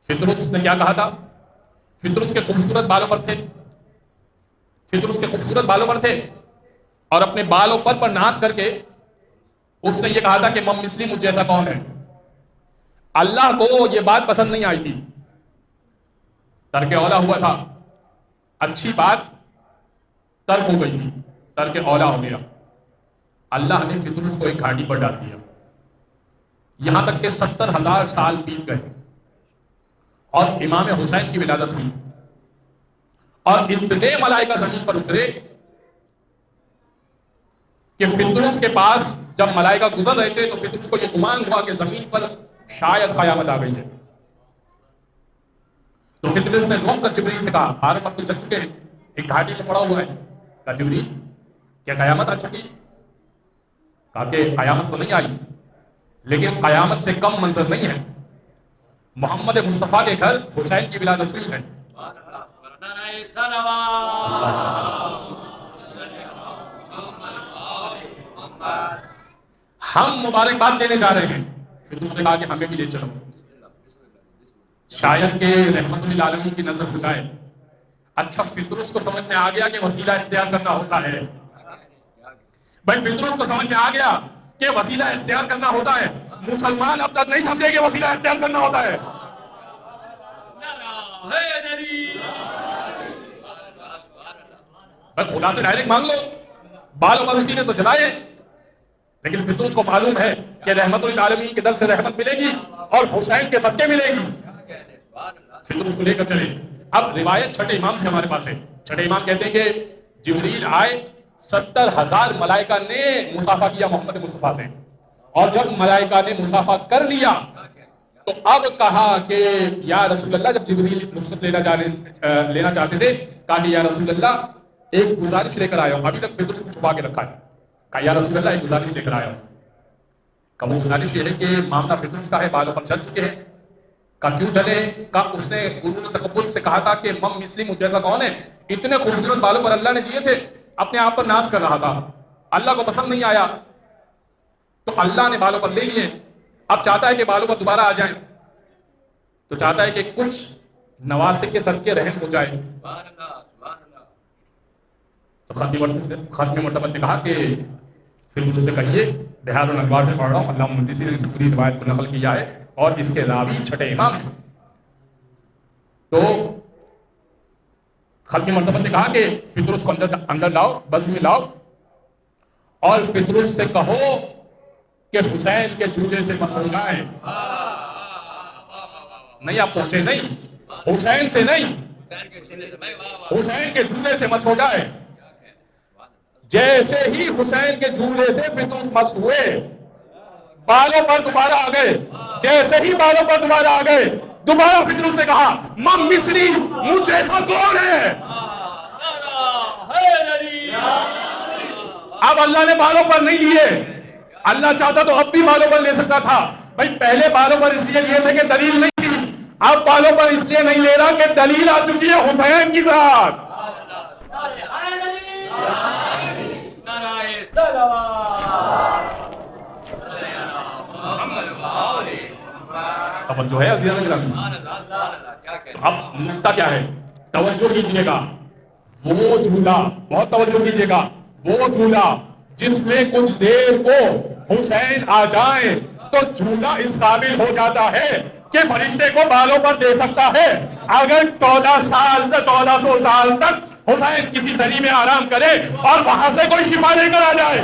فطرس نے کیا کہا تھا؟ فطرس کے خوبصورت بالوں پر تھے، فطرس کے خوبصورت بالوں پر تھے، اور اپنے بالوں پر ناچ کر کے اس نے یہ کہا تھا کہ مم مثلی مجھ جیسا کون ہے۔ اللہ کو یہ بات پسند نہیں آئی تھی، ترک اولا ہوا تھا، اچھی بات ترک ہو گئی تھی، ترک اولا ہو گیا۔ اللہ نے فطرس کو ایک گھاٹی پر ڈال دیا، یہاں تک کہ 70,000 سال بیت گئے اور امام حسین کی ولادت ہوئی، اور اتنے ملائکہ زمین پر اترے کہ فطرس کے پاس جب ملائکہ گزر رہے تھے تو فطرس کو یہ گمان ہوا کہ زمین پر شاید قیامت آ گئی ہے۔ تو فطرس نے روک کر جبریل سے کہا، عارف اب تو چل چکے ہیں، ایک گھاٹی میں پڑا ہوا ہے، کہا جبریل کیا قیامت آ چکی؟ کہا کہ قیامت تو نہیں آئی، لیکن قیامت سے کم منظر نہیں ہے، محمد مصطفیٰ کے گھر حسین کی ولادت ہوئی ہے۔ ہم مبارکباد دینے جا رہے ہیں۔ فطرس سے کہا کہ ہمیں بھی لے چلو، شاید کہ رحمت للعالمین کی نظر ہو جائے۔ اچھا فطرس کو سمجھ میں آ گیا کہ وسیلہ اختیار کرنا ہوتا ہے، بھائی فطرس کو سمجھ میں آ گیا کہ وسیلہ اختیار کرنا ہوتا ہے۔ مسلمان اب تک نہیں سمجھے کہ وسیلہ اختیار کرنا ہوتا ہے۔ بس خدا سے ڈائریکٹ مانگ لو، بالوں پر اسی نے تو جلائے، لیکن فطرس کو معلوم ہے کہ رحمت للعالمین کے در سے رحمت ملے گی اور حسین کے صدقے ملے گی۔ فطرس کو لے کر چلے۔ اب روایت چھٹے امام سے ہمارے پاس ہے، چھٹے امام کہتے ہیں کہ جبریل آئے، 70,000 ملائکہ نے مصافحہ کیا محمد مصطفیٰ سے، اور جب ملائکہ نے مصافحہ کر لیا تو اب کہا کہ یا رسول اللہ، جب جبریل رخصت لینا چاہتے تھے، کہا کہ یا رسول اللہ ایک گزارش لے کر آیا ہوں، ابھی تک فطرس کو چھپا کے رکھا ہے، کہا یا رسول اللہ ایک گزارش لے کر آیا ہوں۔ کہا وہ گزارش یہ ہے کہ معاملہ فطرس کا ہے، بالوں پر چل چکے ہیں۔ کہا کیوں چلے؟ کہا اس نے غرور تکبر سے کہا تھا کہ مم مثلی مجھ جیسا کون ہے، اتنے خوبصورت بالوں پر اللہ نے دیے تھے، اپنے آپ پر ناز کر رہا تھا، اللہ کو پسند نہیں آیا تو اللہ نے بالوں پر لے لیے، اب چاہتا ہے کہ بالوں پر دوبارہ آ جائیں، تو چاہتا ہے کہ کچھ نواسے کے صدقے رحم ہو جائے۔ تو ختم مرتبہ نے کہا کہ فطرس سے کہیے، بہار الانوار سے پڑھ رہا ہوں، علامہ مدرسی نے اس پوری روایت کو نقل کیا ہے اور اس کے راوی چھٹے امام ہیں۔ تو ختم مرتبہ نے کہا کہ فطرس کو اندر لاؤ، بس میں لاؤ، اور فطرس سے کہو کہ حسین کے جھولے سے مس ہو جائے۔ نہیں آپ پہنچے نہیں، حسین سے نہیں، حسین کے جھولے سے مس ہو جائے۔ جیسے ہی حسین کے جھولے سے فطرس مس ہوئے، بالوں پر دوبارہ آ گئے، جیسے ہی بالوں پر دوبارہ آ گئے، دوبارہ فطرس نے کہا مم مثلی مجھ جیسا کون ہے؟ اب اللہ نے بالوں پر نہیں لیے، اللہ چاہتا تو اب بھی بالوں پر لے سکتا تھا، بھائی پہلے بالوں پر اس لیے لیے تھے کہ دلیل نہیں تھی، اب بالوں پر اس لیے نہیں لے رہا کہ دلیل آ چکی ہے حسین کی ذات۔ توجہ ہے عزیزان گرامی؟ تو اب نقطہ کیا ہے؟ توجہ کیجئے گا، وہ جھولا، بہت توجہ کیجئے گا، وہ جھولا جس میں کچھ دیر کو حسین آ جائیں تو جھولا اس قابل ہو جاتا ہے کہ فرشتے کو بالوں پر دے سکتا ہے۔ اگر 1400 سال تک حسین کسی دری میں آرام کرے اور وہاں سے کوئی شفا لے کر آ جائے،